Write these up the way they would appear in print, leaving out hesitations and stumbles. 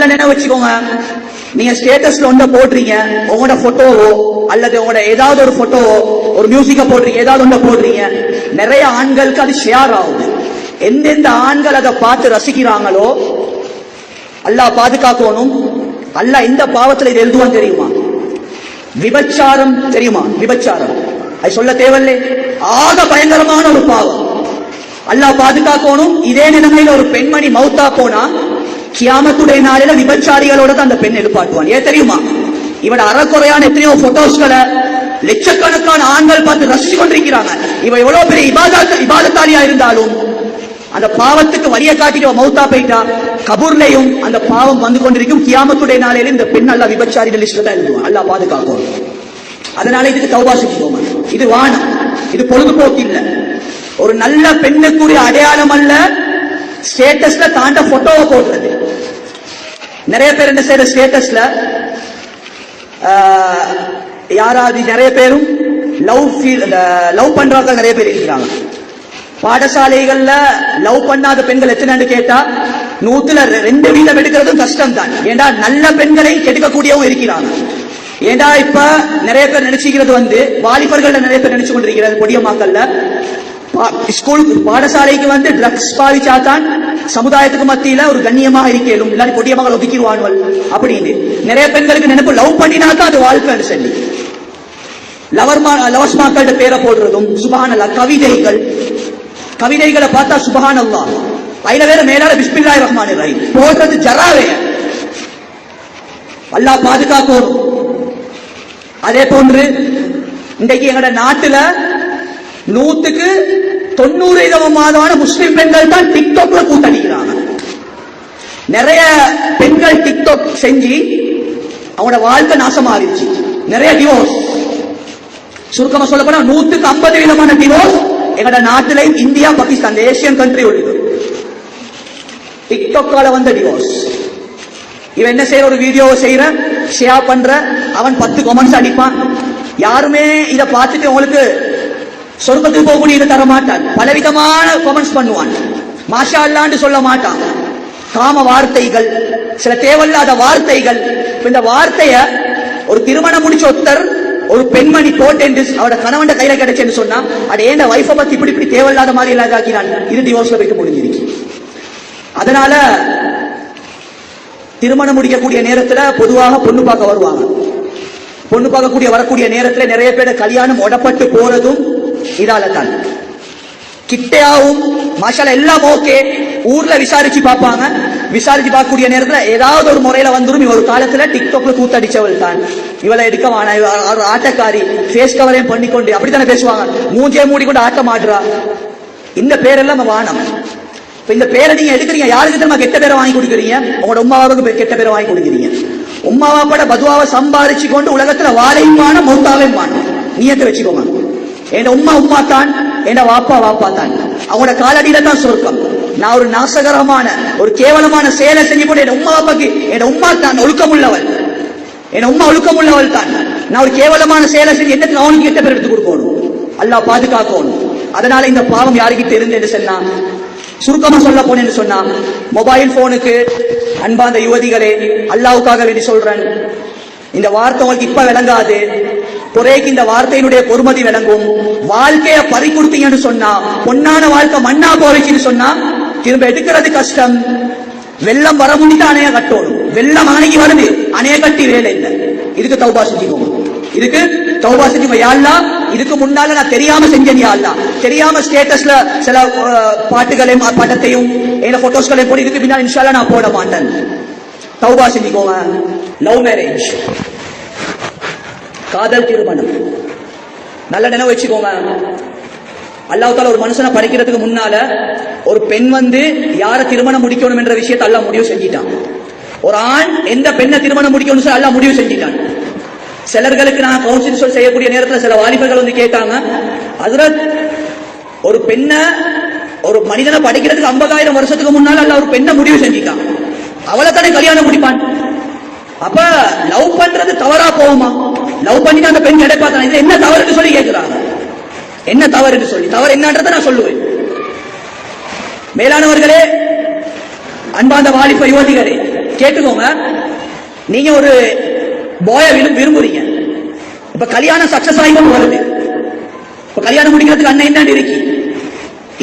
நினைவு வச்சுக்கோங்க, நீங்க ஸ்டேட்டஸ்ல ஒன்றை போடுறீங்க, உங்களோட போட்டோவோ அல்லது உங்களோட ஏதாவது ஒரு போட்டோவோ ஒரு மியூசிக்க போடுறீங்க, ஏதாவது ஒன்றை போடுறீங்க, நிறைய ஆண்களுக்கு அது ஷேர் ஆகுது. எந்தெந்த ஆண்கள் அதை பார்த்து ரசிக்கிறாங்களோ அல்லாஹ் பாதுகாக்கணும். அல்லாஹ் இந்த பாவத்தில் இது எழுதுவான் தெரியுமா? விபச்சாரம் தெரியுமா? விபச்சாரம் அது சொல்ல தேவையில்லை, ஆக பயங்கரமான ஒரு பாவம். அல்லாஹ் பாதுகாக்கணும். இதே நிலைமையில ஒரு பெண்மணி மௌத்தா போனா கியாமத்துடைய நாளில விபச்சாரிகளோட தான் அந்த பெண் எழுப்பாட்டுவான். ஏன் தெரியுமா? இவட அறக்குறையான எத்தனையோ போட்டோஸ்களை லட்சக்கணக்கான ஆண்கள் பார்த்து ரசிச்சு கொண்டிருக்கிறாங்க. இவ எவ்வளவு பெரிய இபாதத்தாலியா இருந்தாலும் அந்த பாவத்துக்கு வழிய காட்டிட்டு மௌத்தா போயிட்டா கபூர்லையும் அந்த பாவம் வந்து கொண்டிருக்கும். கியாமத்துடைய நாளையில இந்த பெண் அல்ல விபச்சாரிகள் லிஸ்ட்ல தான் எழுதுவான். அல்லாஹ் பாதுகாக்கும். அதனால இதுக்கு தௌபா செஞ்சுக்கோங்க. இது வானம், இது பொழுதுபோக்கு இல்ல. ஒரு நல்ல பெண்ணுக்குரிய அடையாளம் அல்ல ஸ்டேட்டஸ்ல தாண்ட போட்டோவை போடுறது. நிறைய பேர் என்ன செய்யற ஸ்டேட்டஸ்ல யாராவது நிறைய பேரும் லவ் பண்றாங்க. நிறைய பேர் இருக்கிறாங்க. பாடசாலைகள்ல லவ் பண்ணாத பெண்கள் எத்தனை கேட்டா 100% எடுக்கிறதும் கஷ்டம் தான். ஏண்டா நல்ல பெண்களை கெடுக்கக்கூடியவங்க இருக்கிறாங்க. ஏண்டா இப்ப நிறைய பேர் நினைச்சுக்கிறது வாலிபர்கள் நிறைய பேர் நினைச்சு கொண்டிருக்கிறது பொடியமாக்கல்ல ஸ்கூல் பாடசாலைக்கு ட்ரக்ஸ் பாவிச்சாதான் சமுதாயத்துக்கு மத்தியில ஒரு கண்ணியமாக இருக்கலும், இல்லாட்டி பொடியமாக ஒதுக்கிடுவான்கள் அப்படின்னு நிறைய பெண்களுக்கு நினைப்பு. லவ் பண்ணினாதான் அது வாழ்க்கைன்னு சொல்லி லவர்ஸ் மாக்கள்கிட்ட பேரை போடுறதும் சுபஹானல்லாஹ். கவிதைகளை பார்த்தா சுபஹானல்லாஹ், அதுல வேற மேலால பிஸ்மில்லாஹிர் ரஹ்மானிர் ரஹீம் போடுறது ஜராவே. அல்லாஹ் பாதுகாக்கும். அதே போன்று இன்றைக்கு எங்கட நாட்டுல 100% முஸ்லிம் பெண்கள் தான் டிக்டாக்ல கூட்டடிக்கிறாங்க. நிறைய பெண்கள் டிக்டாக் செஞ்சு அவங்களோட வாழ்க்கை நாசமாறிச்சு. நிறைய டிவோர்ஸ், சுருக்கமா சொல்ல போனா 150% டிவோர்ஸ் எங்கட நாட்டில இந்தியா, பாகிஸ்தான், ஏசியன் கண்ட்ரி உள்ளது. டிக்டாக்கால வந்த டிவோர்ஸ். இவன் என்ன செய்யற, ஒரு வீடியோ செய்யற, ஷேர் பண்ற, அவன் 10 கமெண்ட்ஸ் அடிப்பான். யாருமே இதை பார்த்துட்டு உங்களுக்கு சொர்க்கத்துக்கு போகக்கூடிய தர மாட்டான். பலவிதமான கமெண்ட்ஸ் பண்ணுவான். மாஷா அல்லான்னு சொல்ல மாட்டான். காம வார்த்தைகள், சில தேவையில்லாத வார்த்தைகள். இந்த வார்த்தைய ஒரு திருமணம் முடிச்ச ஒருத்தர் ஒரு பெண்மணி போட்டு அவட கணவன் கையில கிடைச்சேன்னு சொன்னா அது ஏன் வைஃபை பத்தி இப்படி தேவையில்லாத மாதிரி எல்லாம் ஆக்கினான். இது டிவோர்ஸ்ல போயிட்டு முடிஞ்சிருக்கு. அதனால திருமணம் முடிக்கக்கூடிய நேரத்துல பொதுவாக பொண்ணு பார்க்க வருவாங்க. பொண்ணு பார்க்கக்கூடிய வரக்கூடிய நேரத்தில் நிறைய பேர் கல்யாணம் உடப்பட்டு போறதும் இதால தான். கிட்டையாவும் மாஷால எல்லாம் ஓகே, ஊர்ல விசாரிச்சு பார்ப்பாங்க. விசாரிச்சு பார்க்கக்கூடிய நேரத்தில் ஏதாவது ஒரு முறையில வந்துடும். இவ ஒரு காலத்துல டிக்டாக்ல கூத்தடிச்சவள் தான், இவளை எடுக்க வானா, ஆட்டக்காரி, ஃபேஸ் கவரையும் பண்ணிக்கொண்டு அப்படித்தானே பேசுவாங்க. மூஞ்சே மூடிக்கொண்டு ஆட்டம் ஆடுறா. இந்த பேரெல்லாம் வானம். இந்த பேரை நீங்க எடுக்கிறீங்க, யாருக்கு தெரியுமா கெட்ட பேரை வாங்கி கொடுக்குறீங்க? உங்களோட உமாவுக்கு கெட்ட பேரை வாங்கி கொடுக்குறீங்க. உம்மாவா பட பதுவாவை சம்பாதிச்சு கொண்டு உலகத்துல வாழையுமான மௌத்தாவையுமான நீயத்தை வச்சுக்கோங்க. என் உம்மா உம்மா தான், என் வாப்பா வாப்பா தான். அவங்களோட காலடியில தான் சொர்க்கம். நான் ஒரு நாசகரமான ஒரு கேவலமான செயலை செஞ்சு போட்டு என் உம்மா வாப்பாக்கு, என் உம்மா தான் ஒழுக்கமுள்ளவள், என் உம்மா ஒழுக்கமுள்ளவள் தான். நான் ஒரு கேவலமான செயலை செஞ்சு என்னத்துக்கு அவனுக்கு கெட்ட பேர் எடுத்து கொடுக்கணும்? அல்லாஹ் பாதுகாக்கணும். அதனால இந்த பாவம் யாருக்கிட்ட இருந்து சொன்னா, சுருக்கமா சொல்ல போனேன்னு சொன்னா, மொபைல் போனுக்கு அன்பாந்த யுவதிகளே, அல்லாவுக்காக வேண்டி சொல்றேன், இந்த வார்த்தை உங்களுக்கு இப்ப விளங்காது, குறைக்கு இந்த வார்த்தையினுடைய பொறுமதி விளங்கும். வாழ்க்கைய பறி கொடுத்தீங்கன்னு சொன்னா, பொன்னான வாழ்க்கை மண்ணா போச்சுன்னு சொன்னா திரும்ப எடுக்கிறது கஷ்டம். வெள்ளம் வர முன்னிட்டு அணைய கட்டணும். வெள்ளம் அணைக்கு வருது, அணைய கட்டி வேலை இல்லை. இதுக்கு தௌபா செஞ்சுக்கோங்க. இதுக்கு தௌபா செஞ்சுக்கோங்க. யா அல்லாஹ், இதுக்கு முன்னால நான் தெரியாம செஞ்சேன். யா அல்லாஹ், தெரியாம ஸ்டேட்டஸ்ல சில பாட்டுகளையும் படத்தையும் போட்டோஸ்களையும் போட்டு இதுக்கு பின்னால் இன்ஷா அல்லாஹ் நான் போட மாட்டேன். தௌபா செஞ்சுக்கோங்க. லவ் மேரேஜ், காதல் திருமணம், நல்ல நினைவு வச்சுக்கோங்க. அல்லாஹ் தஆலா ஒரு மனுஷனை படிக்கிறதுக்கு முன்னால ஒரு பெண் யார திருமணம் முடிக்கணும் என்ற விஷயத்தை அல்லாஹ் முடிவு செஞ்சிட்டான். ஒரு ஆண் எந்த பெண்ணை திருமணம் முடிக்கணும் அல்லாஹ் முடிவு செஞ்சிட்டான். சிலர்களுக்கு நான் கவுன்சிலிங் செய்யக்கூடிய நேரத்தில் சில வாலிபர்கள் கேட்டாங்க, ஹஜ்ரத், ஒரு பெண்ணை ஒரு மனிதனை படிக்கிறதுக்கு 50,000 வருஷத்துக்கு முன்னால அல்லாஹ் ஒரு பெண்ணை முடிவு செஞ்சிட்டான். அவளை தானே கல்யாணம் முடிப்பான். அப்ப லவ் பண்றது தவறா போகுமா? லவ் பண்ணிட்டு அந்த பெண் கிடைப்பா தானே? இது என்ன தவறுன்னு சொல்லி கேட்கிறாங்க. என்ன தவறுன்னு சொல்லி, தவறு என்னன்றதை நான் சொல்லுவேன். மேலானவர்களே, அன்பாந்த வாலிப யுவதிகளே, கேட்டுக்கோங்க. நீங்க ஒரு போய விரும்புறீங்க, இப்ப கல்யாணம் சக்சஸ் ஆகிட்டு வருது. இப்ப கல்யாணம் முடிக்கிறதுக்கு அண்ணன் என்ன இருக்கு?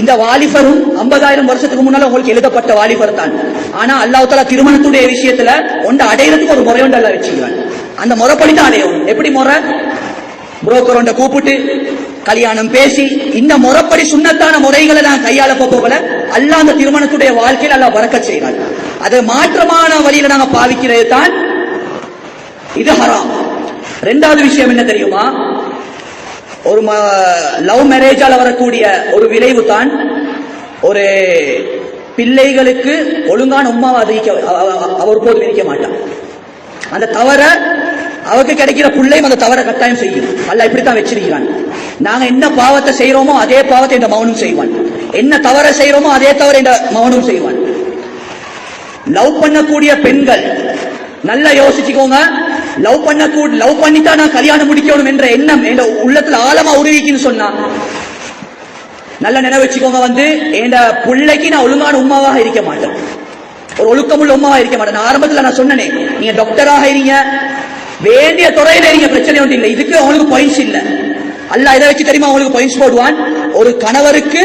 இந்த வாலிபரும் 50,000 வருஷத்துக்கு முன்னால உங்களுக்கு எழுதப்பட்ட வாலிபர் தான். ஆனா அல்லாஹ் தஆலா திருமணத்துடைய விஷயத்துல ஒன்று அடையிறதுக்கு ஒரு முறை ஒன்று எல்லாம் வச்சுக்கிறான். அந்த முறைப்படி தான் அடையணும். எப்படி முறை? புரோக்கர் ஒன்றை கூப்பிட்டு கல்யாணம் பேசி இந்த முறைப்படி சுண்ணத்தான முறைகளை நான் கையாள போகல. அல்லாஹ் அந்த திருமணத்துடைய வாழ்க்கையில் அல்லாஹ் பரக்கத் செய்கிறான். அது மாற்றமான வழியில நாங்க பாவிக்கிறது தான் இது ஹராம். இரண்டாவது விஷயம் என்ன தெரியுமா? ஒரு லவ் மேரேஜால வரக்கூடிய ஒரு விளைவு தான் ஒரு பிள்ளைகளுக்கு ஒழுங்கான உம்மாவை அவர் போது இருக்க மாட்டான். அந்த தவற அவருக்கு கிடைக்கிற பிள்ளையும் அந்த தவற கட்டாயம் செய்யும். அல்லாஹ் இப்படித்தான் வச்சிருக்கிறான். நாங்க என்ன பாவத்தை செய்யறோமோ அதே பாவத்தை இந்த மௌனம் செய்வான். என்ன தவற செய்யறோமோ அதே தவற இந்த மௌனம் செய்வான். லவ் பண்ணக்கூடிய பெண்கள் நல்லா யோசிச்சுக்கோங்க. லவ் பண்ணித்தான் நான் கல்யாணம் முடிக்கணும் என்ற எண்ணம் என் உள்ளத்துல ஆழமா உருவிக்குன்னு சொன்னா நல்ல நினைவு வச்சுக்கோங்க. என் பிள்ளைக்கு நான் ஒழுங்கான உம்மாவாக இருக்க மாட்டேன், ஒரு ஒழுக்கமுள்ள உம்மாவாக இருக்க மாட்டேன். நான் ஆரம்பத்தில் நான் சொன்னேனே, நீங்க டாக்டராக இருங்க, வேண்டிய துறையில இருங்க, பிரச்சனை ஒன்றும் இல்லை. இதுக்கு அவங்களுக்கு பாயிண்ட்ஸ் இல்ல. அல்லாஹ் இதை வச்சு தெரியுமா அவங்களுக்கு பாயிண்ட்ஸ் போடுவான். ஒரு கணவருக்கு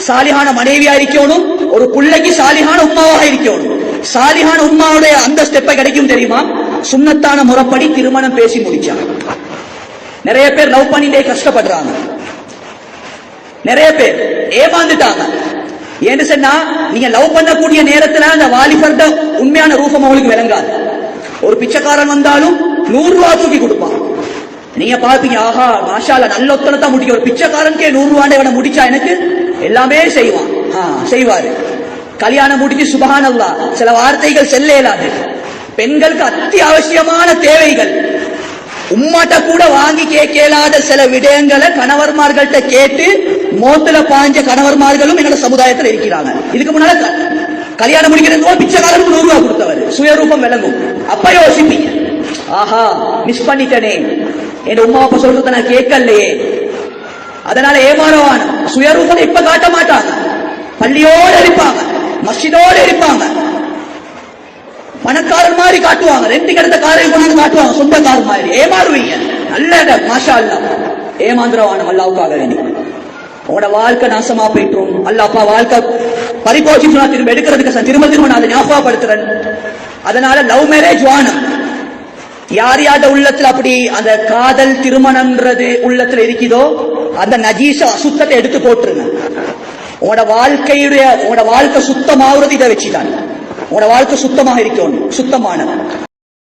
சாலிஹான மனைவியா இருக்கணும், ஒரு பிள்ளைக்கு சாலிஹான உம்மாவாக இருக்கணும். சாலிஹான உம்மாவுடைய அந்த ஸ்டெப்பை கிடைக்கும் தெரியுமா? சுன்னத்தான முறைப்படி திருமணம் பேசி முடிச்சாங்க. நிறைய பேர் லவ் பண்ணிட்டே கஷ்டப்படுறாங்க, நிறைய பேர் ஏமாந்துட்டாங்க. ஏன்னு சொன்னா நீங்க லவ் பண்ணக்கூடிய நேரத்துல அந்த வாலிபர்ட உண்மையான ரூபம் அவங்களுக்கு விளங்காது. ஒரு பிச்சைக்காரன் வந்தாலும் 100 ரூபாய் தூக்கி கொடுப்பான். நீங்க பாப்பீங்க, ஆஹா மாஷா அல்லாஹ் நல்ல ஒத்தனத்தான் முடிக்க. ஒரு பிச்சைக்காரனுக்கே 100 ரூபாய் முடிச்சா எனக்கு எல்லாமே செய்வான், செய்வாரு. கல்யாணம் முடிச்சு சுபஹானல்லாஹ் சில வார்த்தைகள் செல்ல இயலாது. பெண்களுக்கு அத்தியாவசியமான தேவைகள் உம்மாட்ட கூட வாங்கி கேட்கலாத சில விடயங்களை கணவர்மார்கள்ட்ட கேட்டு மோத்துல பாஞ்ச கணவர்மார்களும் எங்களோட சமுதாயத்தில் இருக்கிறாங்க. இதுக்கு முன்னால கல்யாணம் முடிக்கிறது பிச்சைக்காரனுக்கு 100 ரூபாய் கொடுத்தவர், சுயரூபம் விளங்கும். அப்ப யோசிப்பீங்க, ஆஹா மிஸ் பண்ணிட்டனே, என் உமா அப்பா சொல்றத நான் கேட்கலையே. அதனால ஏமாறவான் சுயரூபம் இப்ப காட்ட மாட்டாங்க. பள்ளியோடு இருப்பாங்க, மஸ்ஜிதோடு இருப்பாங்க, பணக்காரர் மாதிரி காட்டுவாங்க, ரெண்டு கிடந்த காரை கொண்டு காட்டுவாங்க, சொந்த கார் மாதிரி. ஏமாறுவீங்க. நல்ல மாஷா அல்லாஹ் ஏமாந்துருவான். அல்லாவுக்காக வேண்டி உங்களோட வாழ்க்கை நாசமா போயிட்டுரும். அல்லாப்பா வாழ்க்கை பறிபோச்சு திரும்ப எடுக்கிறதுக்கு திரும்ப நான் அதை ஞாபகப்படுத்துறேன். அதனால லவ் மேரேஜ் வானம். யார் யார்ட உள்ளத்துல அப்படி அந்த காதல் திருமணம்ன்றது உள்ளத்துல இருக்குதோ அந்த நஜீச அசுத்தத்தை எடுத்து போட்டுருங்க. உங்களோட வாழ்க்கை சுத்தமாகிறது இதை வச்சுதான். உங்களோட வாழ்க்கை சுத்தமாக இருக்கணும், சுத்தமான